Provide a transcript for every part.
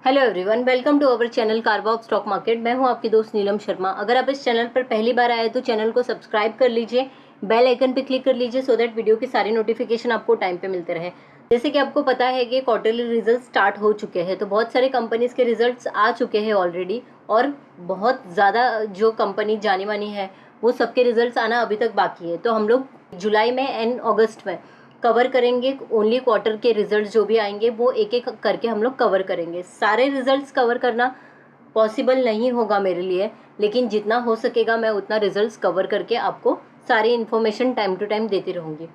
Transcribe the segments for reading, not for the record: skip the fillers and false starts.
Hello everyone, welcome to our channel Karwa stock market. मैं हूं आपकी दोस्त नीलम शर्मा। अगर आप इस चैनल पर पहली बार आए तो चैनल को सब्सक्राइब कर लीजिए, बेल आइकन पे क्लिक कर लीजिए सो दैट वीडियो की सारी नोटिफिकेशन आपको टाइम पे मिलते रहे। जैसे कि आपको पता है कि क्वार्टरली रिजल्ट स्टार्ट हो चुके हैं, तो बहुत सारे कंपनीज के रिजल्ट्स आ चुके हैं ऑलरेडी, और बहुत ज़्यादा जो कंपनी जानी मानी है वो सबके रिजल्ट्स आना अभी तक बाकी है। तो हम लोग जुलाई में एंड अगस्त में कवर करेंगे ओनली क्वार्टर के रिजल्ट्स जो भी आएंगे वो एक एक करके हम लोग कवर करेंगे। सारे रिजल्ट्स कवर करना पॉसिबल नहीं होगा मेरे लिए, लेकिन जितना हो सकेगा मैं उतना रिजल्ट्स कवर करके आपको सारी इन्फॉर्मेशन टाइम टू टाइम देती रहूंगी।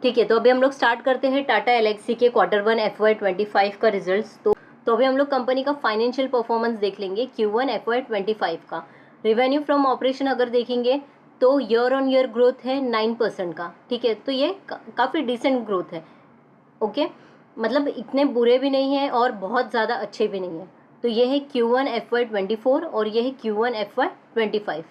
ठीक है, तो अभी हम लोग स्टार्ट करते हैं टाटा एलेक्सी के Q1 FY25 का रिजल्ट्स। तो अभी हम लोग कंपनी का फाइनेंशियल परफॉर्मेंस देख लेंगे Q1 FY25 का। रेवेन्यू फ्रॉम ऑपरेशन अगर देखेंगे तो ईयर ऑन ईयर ग्रोथ है 9% का। ठीक है, तो ये काफ़ी डिसेंट ग्रोथ है। ओके, मतलब इतने बुरे भी नहीं है और बहुत ज़्यादा अच्छे भी नहीं है। तो ये है Q1 FY24 और ये है Q1 FY25।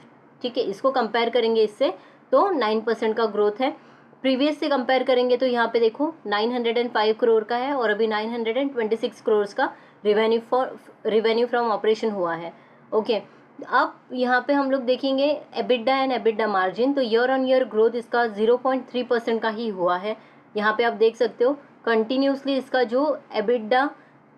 ठीक है, इसको कंपेयर करेंगे इससे तो 9% का ग्रोथ है। प्रीवियस से कंपेयर करेंगे तो यहाँ पे देखो 905 करोड़ का है और अभी 926 करोड़ का रिवेन्यू फ्रॉम ऑपरेशन हुआ है। ओके, अब यहाँ पे हम लोग देखेंगे एबिडा एंड एबिडा मार्जिन। तो ईयर ऑन ईयर ग्रोथ इसका 0.3% का ही हुआ है। यहाँ पे आप देख सकते हो कंटिन्यूसली इसका जो एबिडा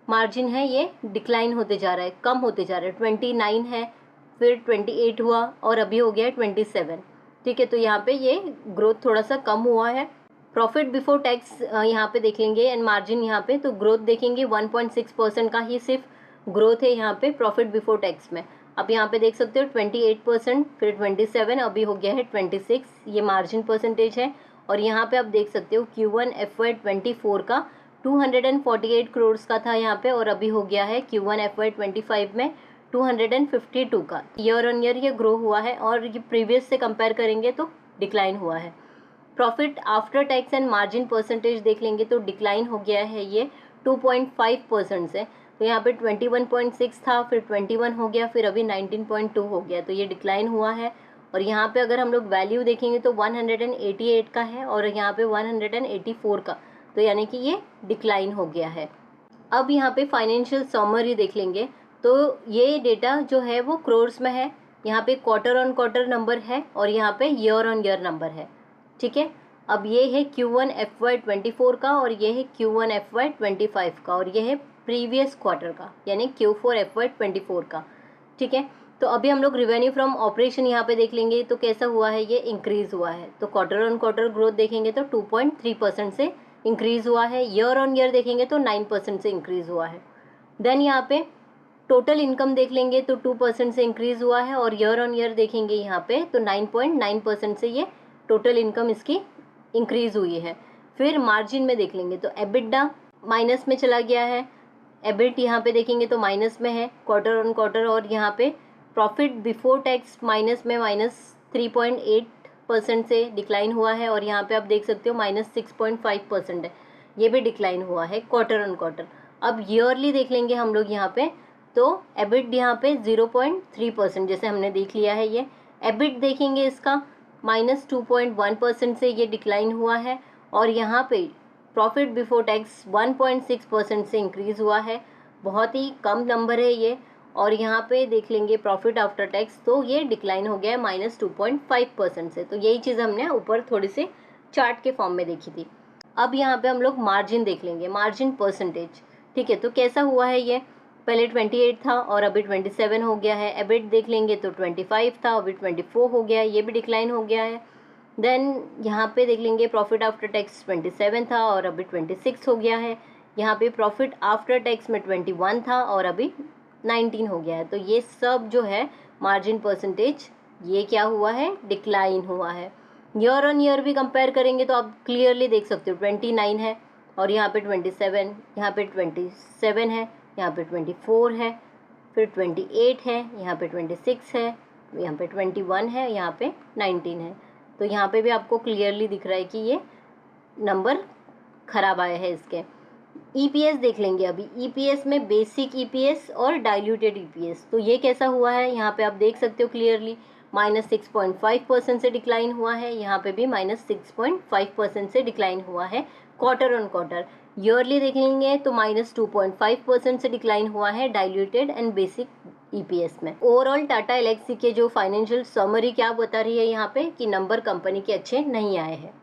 मार्जिन है ये डिक्लाइन होते जा रहा है, कम होते जा रहा है। 29 है, फिर 28 हुआ और अभी हो गया है 27। ठीक है, तो यहाँ पे ये ग्रोथ थोड़ा सा कम हुआ है। प्रॉफिट बिफोर टैक्स यहाँ पे देख लेंगे एंड मार्जिन यहाँ पे, तो ग्रोथ देखेंगे 1.6% का ही सिर्फ ग्रोथ है यहाँ पे प्रॉफिट बिफोर टैक्स में। अब यहाँ पे देख सकते हो 28%, फिर 27, अभी हो गया है 26, ये मार्जिन परसेंटेज है। और यहाँ पे आप देख सकते हो Q1 FY24 का 248 करोड़ का था यहाँ पे और अभी हो गया है Q1 FY25 में 252 का। ईयर ऑन ईयर ये ग्रो हुआ है और ये प्रीवियस से कंपेयर करेंगे तो डिक्लाइन हुआ है। Profit after tax and margin percentage देख लेंगे तो डिक्लाइन हो गया है ये 2.5% से। तो यहाँ पे 21.6 था, फिर 21 हो गया, फिर अभी 19.2 हो गया, तो ये डिक्लाइन हुआ है। और यहाँ पे अगर हम लोग वैल्यू देखेंगे तो 188 का है और यहाँ पे 184 का, तो यानी कि ये डिक्लाइन हो गया है। अब यहाँ पे फाइनेंशियल समरी देख लेंगे तो ये डेटा जो है वो क्रोर्स में है। यहाँ पे क्वार्टर ऑन क्वार्टर नंबर है और यहाँ पे ईयर ऑन ईयर नंबर है। ठीक है, अब ये है Q1 FY24 का और ये है Q1 FY25 का और ये है प्रीवियस क्वार्टर का यानी Q4 FY24 का। ठीक है, तो अभी हम लोग रिवेन्यू फ्रॉम ऑपरेशन यहाँ पे देख लेंगे तो कैसा हुआ है, ये इंक्रीज हुआ है। तो क्वार्टर ऑन क्वार्टर ग्रोथ देखेंगे तो 2.3% से इंक्रीज हुआ है। ईयर ऑन ईयर देखेंगे तो 9% से इंक्रीज हुआ है। देन यहाँ पे टोटल इनकम देख लेंगे तो 2% से इंक्रीज हुआ है और ईयर ऑन ईयर देखेंगे यहाँ पे तो 9.9% से ये टोटल इनकम इसकी इंक्रीज हुई है। फिर मार्जिन में देख लेंगे तो एबिडा माइनस में चला गया है, एबिट यहाँ पे देखेंगे तो माइनस में है क्वार्टर ऑन क्वार्टर, और यहाँ पे प्रॉफिट बिफोर टैक्स माइनस में -3.8% से डिक्लाइन हुआ है और यहाँ पे आप देख सकते हो -6.5% है, ये भी डिक्लाइन हुआ है क्वार्टर ऑन क्वार्टर। अब ईयरली देख लेंगे हम लोग यहाँ पे तो एबिट यहाँ पे 0.3% जैसे हमने देख लिया है। ये एबिट देखेंगे इसका -2.1% से ये डिक्लाइन हुआ है और यहाँ पे प्रॉफिट बिफोर टैक्स 1.6% से इंक्रीज हुआ है, बहुत ही कम नंबर है ये। और यहाँ पे देख लेंगे प्रॉफिट आफ्टर टैक्स तो ये डिक्लाइन हो गया है -2.5% से। तो यही चीज़ हमने ऊपर थोड़ी सी चार्ट के फॉर्म में देखी थी। अब यहाँ पे हम लोग मार्जिन देख लेंगे, मार्जिन परसेंटेज। ठीक है, तो कैसा हुआ है ये, पहले 28 था और अभी 27 हो गया है। एबिट देख लेंगे तो 25 था, अभी 24 हो गया है, ये भी डिक्लाइन हो गया है। देन यहाँ पे देख लेंगे प्रॉफिट आफ्टर टैक्स 27 था और अभी 26 हो गया है। यहाँ पे प्रॉफिट आफ्टर टैक्स में 21 था और अभी 19 हो गया है। तो ये सब जो है मार्जिन परसेंटेज ये क्या हुआ है, डिक्लाइन हुआ है। ईयर ऑन ईयर भी कंपेयर करेंगे तो आप क्लियरली देख सकते हो 29 है और यहाँ पे 27, यहाँ पे 27 है, यहाँ पे 24 है, फिर 28 है, यहाँ पे 26 है, यहाँ पे 21 है, यहाँ पे 19 है। तो यहाँ पे भी आपको क्लियरली दिख रहा है कि ये नंबर खराब आए हैं इसके। ईपीएस देख लेंगे अभी, ईपीएस में बेसिक ईपीएस और डाइल्यूटेड ईपीएस, तो ये कैसा हुआ है यहाँ पे आप देख सकते हो क्लियरली -6.5% से डिक्लाइन हुआ है, यहाँ पे भी -6.5% से डिक्लाइन हुआ है क्वार्टर ऑन क्वार्टर। ईयरली देखेंगे तो -2.5% से डिक्लाइन हुआ है डाइल्यूटेड एंड बेसिक ईपीएस में। ओवरऑल टाटा एल्क्सी के जो फाइनेंशियल समरी क्या बता रही है यहाँ पे कि नंबर कंपनी के अच्छे नहीं आए हैं।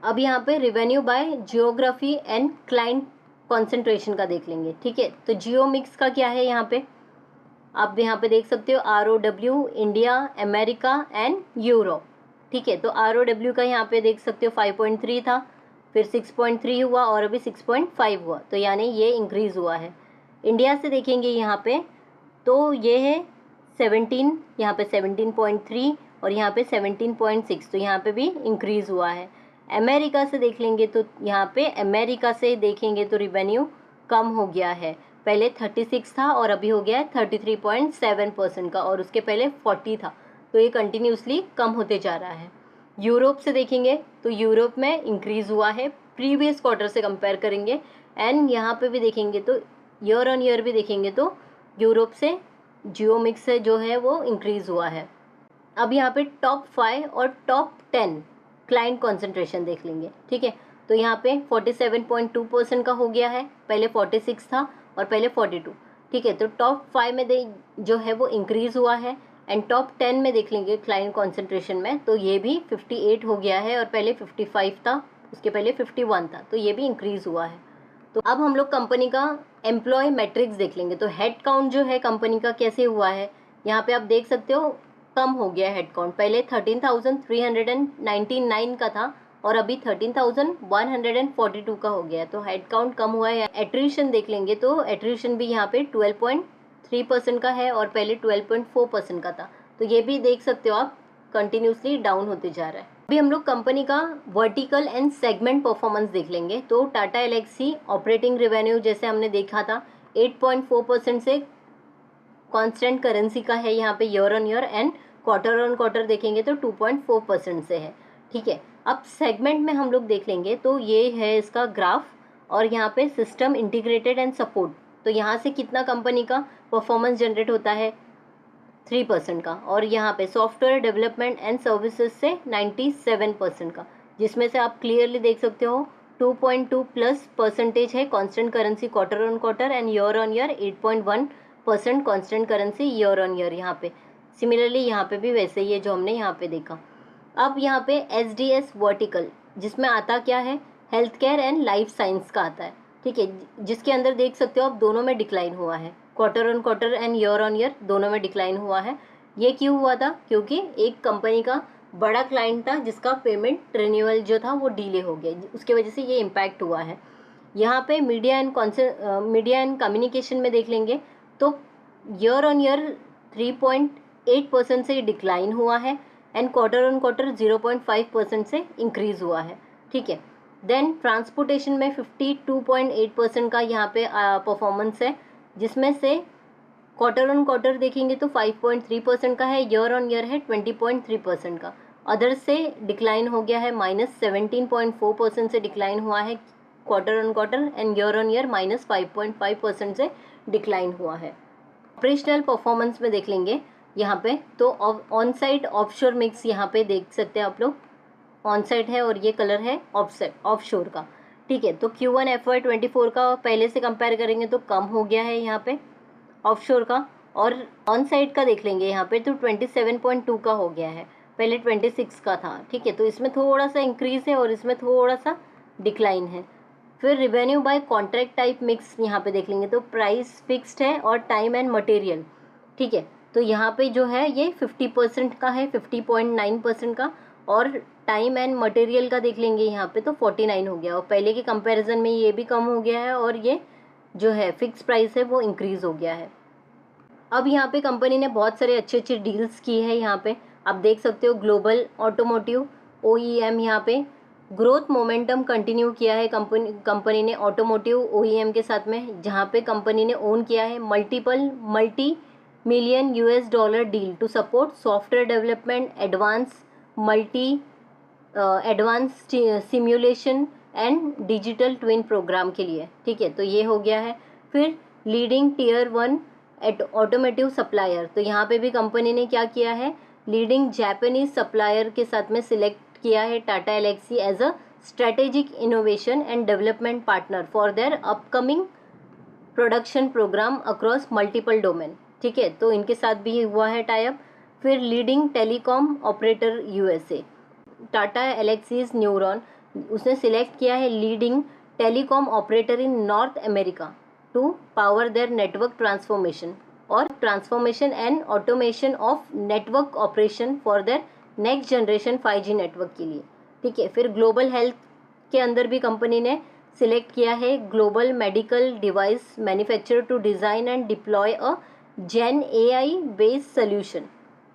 अब यहाँ पे revenue by geography and client concentration का देख लेंगे। ठीक है, तो जियो मिक्स का क्या है यहाँ पे, आप यहाँ पे देख सकते हो ROW India, America and Europe. ठीक है, तो ROW का यहाँ पे देख सकते हो 5.3 था, फिर 6.3 हुआ और अभी 6.5 हुआ, तो यानी ये इंक्रीज हुआ है। इंडिया से देखेंगे यहाँ पे तो ये है 17, यहाँ पे 17.3 और यहाँ पे 17.6, तो यहाँ पे भी इंक्रीज हुआ है। अमेरिका से देख लेंगे तो यहाँ पे अमेरिका से देखेंगे तो रिवेन्यू कम हो गया है, पहले 36 था और अभी हो गया है 33.7% का, और उसके पहले 40 था, तो ये कंटिन्यूसली कम होते जा रहा है। यूरोप से देखेंगे तो यूरोप में इंक्रीज हुआ है प्रीवियस क्वार्टर से कंपेयर करेंगे, एंड यहाँ पे भी देखेंगे तो ईयर ऑन ईयर भी देखेंगे तो यूरोप से जियो मिक्स से जो है वो इंक्रीज हुआ है। अब यहाँ पे टॉप 5 और टॉप 10 क्लाइंट कॉन्सेंट्रेशन देख लेंगे। ठीक है, तो यहाँ पे 47.2% का हो गया है, पहले 46 था और पहले 42। ठीक है, तो टॉप 5 में जो है वो इंक्रीज हुआ है, एंड टॉप 10 में देख लेंगे क्लाइंट कॉन्सेंट्रेशन में तो ये भी 58 हो गया है, और पहले 55 था, उसके पहले 51 था, तो ये भी इंक्रीज हुआ है। तो अब हम लोग कंपनी का एम्प्लॉय मैट्रिक्स देख लेंगे। तो हेड काउंट जो है कंपनी का कैसे हुआ है, यहाँ पे आप देख सकते हो कम हो गया हेड काउंट, पहले 13,399 का था और अभी 13,142 का हो गया, तो हेड काउंट कम हुआ है। एट्रिशन देख लेंगे तो एट्रिशन भी यहाँ पे 12.3% का है और पहले 12.4% का था, तो ये भी देख सकते हो आप कंटिन्यूसली डाउन होते जा रहा है। अभी हम लोग कंपनी का वर्टिकल एंड सेगमेंट परफॉर्मेंस देख लेंगे। तो टाटा एल्क्सी ऑपरेटिंग रेवेन्यू जैसे हमने देखा था 8.4% से कांस्टेंट करेंसी का है यहाँ पे year on year, and quarter on quarter देखेंगे तो 2.4% से है। ठीक है, अब सेगमेंट में हम लोग देख लेंगे तो ये है इसका ग्राफ, और यहाँ पे सिस्टम इंटीग्रेटेड एंड सपोर्ट, तो यहाँ से कितना कंपनी का परफॉर्मेंस जनरेट होता है 3% का, और यहाँ पे सॉफ्टवेयर डेवलपमेंट एंड सर्विसेज से 97% का, जिसमें से आप क्लियरली देख सकते हो 2.2+ % है constant currency quarter on quarter, and year on year 8.1% constant currency year on year. यहाँ पे सिमिलरली यहाँ पे भी वैसे ही है जो हमने यहाँ पे देखा। अब यहाँ पे SDS वर्टिकल जिसमें आता क्या है, health care and life science का आता है। ठीक है, जिसके अंदर देख सकते हो आप दोनों में डिक्लाइन हुआ है, quarter on quarter and year on year दोनों में डिक्लाइन हुआ है। ये क्यों हुआ था, क्योंकि एक कंपनी का बड़ा क्लाइंट था जिसका पेमेंट रिन्यूअल जो था वो डिले हो गया, उसके वजह से ये इम्पैक्ट हुआ है। यहाँ पे मीडिया एंड कम्युनिकेशन में देख लेंगे तो ईयर ऑन ईयर 3.8% से डिक्लाइन हुआ है, एंड क्वार्टर ऑन क्वार्टर 0.5% से इंक्रीज हुआ है। ठीक है, देन ट्रांसपोर्टेशन में 52.8% का यहाँ पे परफॉर्मेंस है, जिसमें से क्वार्टर ऑन क्वार्टर देखेंगे तो 5.3% का है, ईयर ऑन ईयर है 20.3% का। अदर्स से डिक्लाइन हो गया है, -17.4% से डिक्लाइन हुआ है quarter on quarter, and year on year -5.5% से डिक्लाइन हुआ है। ऑपरेशनल परफॉर्मेंस में देख लेंगे यहाँ पे तो ऑन साइट ऑफशोर मिक्स यहाँ पे देख सकते हैं आप लोग, ऑन साइट है और ये कलर है ऑफशोर का। ठीक है, तो Q1 FY24 का पहले से कंपेयर करेंगे तो कम हो गया है यहाँ पे ऑफशोर का, और ऑन साइट का देख लेंगे यहाँ पे तो 27.2 का हो गया है, पहले 26 का था। ठीक है, तो इसमें थोड़ा सा इंक्रीज है और इसमें थोड़ा सा डिक्लाइन है। फिर revenue by contract type mix यहाँ पे देख लेंगे तो प्राइस फिक्स्ड है और टाइम एंड मटेरियल। ठीक है, तो यहाँ पे जो है ये 50% का है, 50.9% का, और टाइम एंड मटेरियल का देख लेंगे यहाँ पे तो 49 हो गया, और पहले के कंपैरिजन में ये भी कम हो गया है और ये जो है फिक्स प्राइस है वो इंक्रीज हो गया है। अब यहाँ पे कंपनी ने बहुत सारे अच्छे अच्छे डील्स की है। यहाँ पे आप देख सकते हो ग्लोबल ऑटोमोटिव OEM यहाँ पे ग्रोथ मोमेंटम कंटिन्यू किया है कंपनी ने ऑटोमोटिव OEM के साथ में, जहाँ पे कंपनी ने ओन किया है multi million $US deal to support software development, advance simulation and digital twin program के लिए। ठीक है, तो ये हो गया है। फिर लीडिंग Tier 1 ऑटोमोटिव सप्लायर, तो यहाँ पे भी कंपनी ने क्या किया है, लीडिंग जापानीज सप्लायर के साथ में सिलेक्ट किया है Tata Elxsi as a strategic innovation and development partner for their upcoming production program across multiple domain. ठीक है, तो इनके साथ भी हुआ है टाई अप। फिर leading telecom operator USA, Tata Elxsi's Neuron, उसने सिलेक्ट किया है leading telecom operator in North America to power their network transformation और transformation and automation of network operation for their next generation 5G network के लिए। ठीक है, फिर ग्लोबल हेल्थ के अंदर भी कंपनी ने सिलेक्ट किया है global medical device manufacturer to design and deploy a gen AI based solution.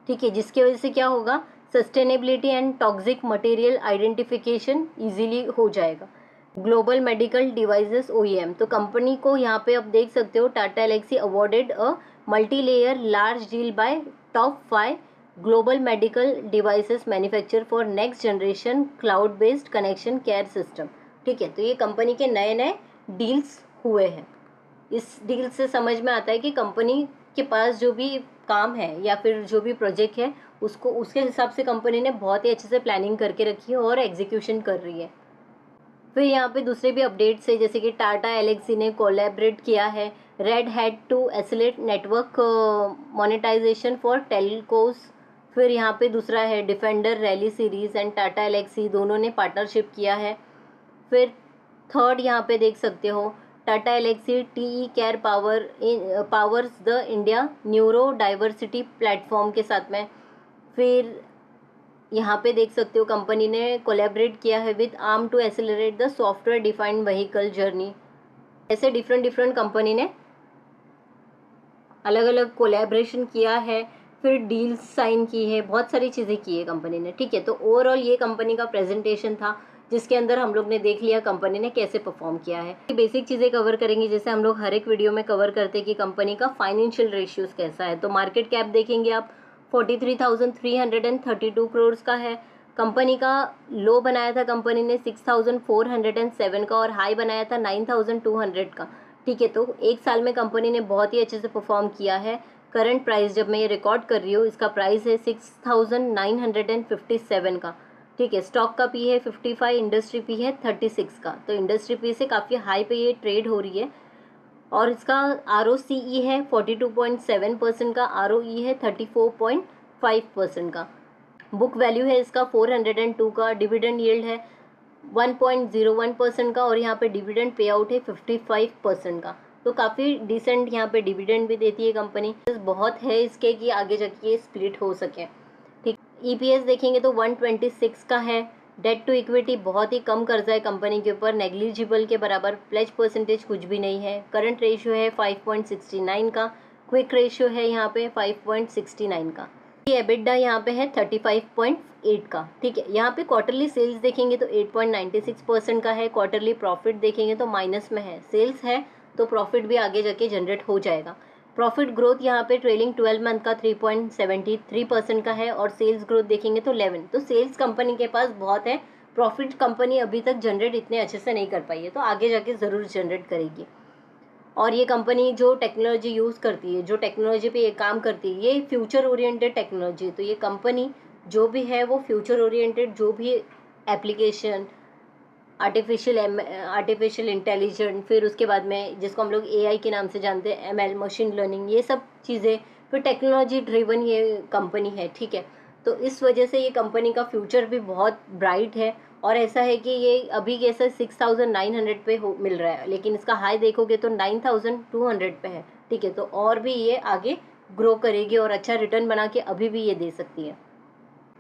ठीक है, जिसकी वजह से क्या होगा, sustainability and toxic material identification easily हो जाएगा। ग्लोबल मेडिकल डिवाइसेस OEM, तो कंपनी को यहाँ पे आप देख सकते हो Tata Elxsi awarded a multi layer large deal by top 5 global medical devices manufacture for next generation cloud based connection care system. ठीक है, तो ये कंपनी के नए नए डील्स हुए हैं। इस डील से समझ में आता है कि कंपनी के पास जो भी काम है या फिर जो भी प्रोजेक्ट है उसको उसके हिसाब से कंपनी ने बहुत ही अच्छे से प्लानिंग करके रखी है और एग्जीक्यूशन कर रही है। फिर यहाँ पे दूसरे भी अपडेट्स है, जैसे कि टाटा एलेक्सी ने कोलैबोरेट किया है Red Hat to accelerate network monetisation for telcos. फिर यहाँ पे दूसरा है defender rally series and Tata Elxsi दोनों ने पार्टनरशिप किया है। फिर थर्ड यहाँ पे देख सकते हो Tata Elxsi TE care powers the India neuro diversity platform के साथ में। फिर यहाँ पे देख सकते हो कंपनी ने कोलैबोरेट किया है with Arm to accelerate the software defined vehicle journey. ऐसे डिफरेंट कंपनी ने अलग अलग कोलैबोरेशन किया है, फिर डील्स साइन की है, बहुत सारी चीज़ें की है कंपनी ने। ठीक है, तो ओवरऑल ये कंपनी का प्रेजेंटेशन था जिसके अंदर हम लोग ने देख लिया कंपनी ने कैसे परफॉर्म किया है। बेसिक चीज़ें कवर करेंगे, जैसे हम लोग हर एक वीडियो में कवर करते हैं कि कंपनी का फाइनेंशियल रेशियोज कैसा है। तो मार्केट कैप देखेंगे आप 43,332 करोड़ का है। कंपनी का लो बनाया था कंपनी ने 6,407 का और हाई बनाया था 9,200 का। ठीक है, तो एक साल में कंपनी ने बहुत ही अच्छे से परफॉर्म किया है। करंट प्राइस जब मैं ये रिकॉर्ड कर रही हूँ इसका प्राइस है 6,957 का। ठीक है, स्टॉक का पी है 55, इंडस्ट्री पी है 36 का। तो इंडस्ट्री पी से काफ़ी हाई पे ये ट्रेड हो रही है और इसका ROCE है 42.7% का, ROE है 34.5% का। बुक वैल्यू है इसका 402 का। डिविडेंड यील्ड है 1.01% का और यहाँ पे डिविडेंड पे आउट है 55% का। तो काफ़ी डिसेंट यहाँ पे डिविडेंड भी देती है कंपनी। बहुत है इसके कि आगे जाके ये स्प्लिट हो सके। ठीक, EPS देखेंगे तो 126 का है। डेट टू इक्विटी बहुत ही कम कर्जा है कंपनी के ऊपर, नेग्लिजिबल के बराबर, प्लेज परसेंटेज कुछ भी नहीं है। करंट रेशियो है 5.69 का, क्विक रेशियो है यहाँ पे 5.69 का। एबिटडा यहाँ पे है 35.8 का। ठीक है, यहाँ पे क्वार्टरली सेल्स देखेंगे तो 8.96% का है। क्वार्टरली प्रॉफिट देखेंगे तो माइनस में है। सेल्स है तो प्रॉफिट भी आगे जाके जनरेट हो जाएगा। प्रॉफिट ग्रोथ यहाँ पे ट्रेलिंग 12 मंथ का 3.73% का है और सेल्स ग्रोथ देखेंगे तो 11। तो सेल्स कंपनी के पास बहुत है, प्रॉफिट कंपनी अभी तक जनरेट इतने अच्छे से नहीं कर पाई है, तो आगे जाके ज़रूर जनरेट करेगी। और ये कंपनी जो टेक्नोलॉजी यूज़ करती है, जो टेक्नोलॉजी पे ये काम करती है, ये फ्यूचर ओरिएंटेड टेक्नोलॉजी है। तो ये कंपनी जो भी है वो फ्यूचर ओरिएंटेड जो भी एप्लीकेशन, आर्टिफिशियल इंटेलिजेंट, फिर उसके बाद में जिसको हम लोग AI के नाम से जानते हैं, ML मशीन लर्निंग, ये सब चीज़ें, फिर टेक्नोलॉजी ड्रिवन ये कंपनी है। ठीक है, तो इस वजह से ये कंपनी का फ्यूचर भी बहुत ब्राइट है। और ऐसा है कि ये अभी कैसा 6,900 पे मिल रहा है, लेकिन इसका हाई देखोगे तो 9,200 पे है। ठीक है, तो और भी ये आगे ग्रो करेगी और अच्छा रिटर्न बना के अभी भी ये दे सकती है।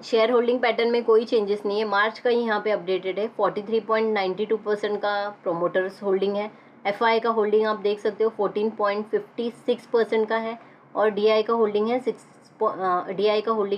शेयर होल्डिंग पैटर्न में कोई चेंजेस नहीं है। मार्च का ही यहाँ पे अपडेटेड है। 43.92% का प्रोमोटर्स होल्डिंग है। FI का होल्डिंग आप देख सकते हो 14.56% का है और DI का होल्डिंग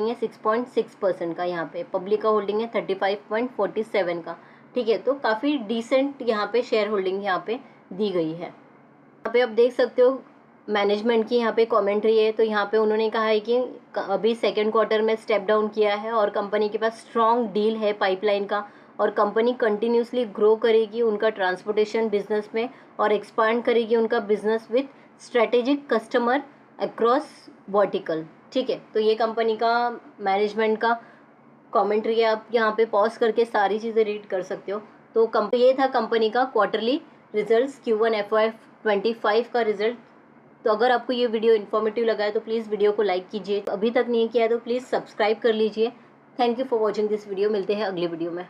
है 6.6% का। यहाँ पे पब्लिक का होल्डिंग है 35.47 का। ठीक है, तो काफ़ी डिसेंट यहाँ पे शेयर होल्डिंग यहाँ पे दी गई है। यहाँ पे आप देख सकते हो मैनेजमेंट की यहाँ पे कमेंट्री है। तो यहाँ पे उन्होंने कहा है कि अभी सेकेंड क्वार्टर में स्टेप डाउन किया है और कंपनी के पास स्ट्रॉन्ग डील है पाइपलाइन का और कंपनी कंटिन्यूसली ग्रो करेगी उनका ट्रांसपोर्टेशन बिजनेस में और एक्सपांड करेगी उनका business with strategic customer across vertical. ठीक है, तो ये कंपनी का मैनेजमेंट का कमेंट्री है। आप यहाँ पे पॉज करके सारी चीज़ें रीड कर सकते हो। तो ये था कंपनी का क्वार्टरली रिजल्ट्स Q1 FY25 का रिजल्ट। तो अगर आपको ये वीडियो इन्फॉर्मेटिव लगा है तो प्लीज़ वीडियो को लाइक कीजिए, अभी तक नहीं किया है तो प्लीज़ सब्सक्राइब कर लीजिए। Thank you for watching this video. मिलते हैं अगले वीडियो में।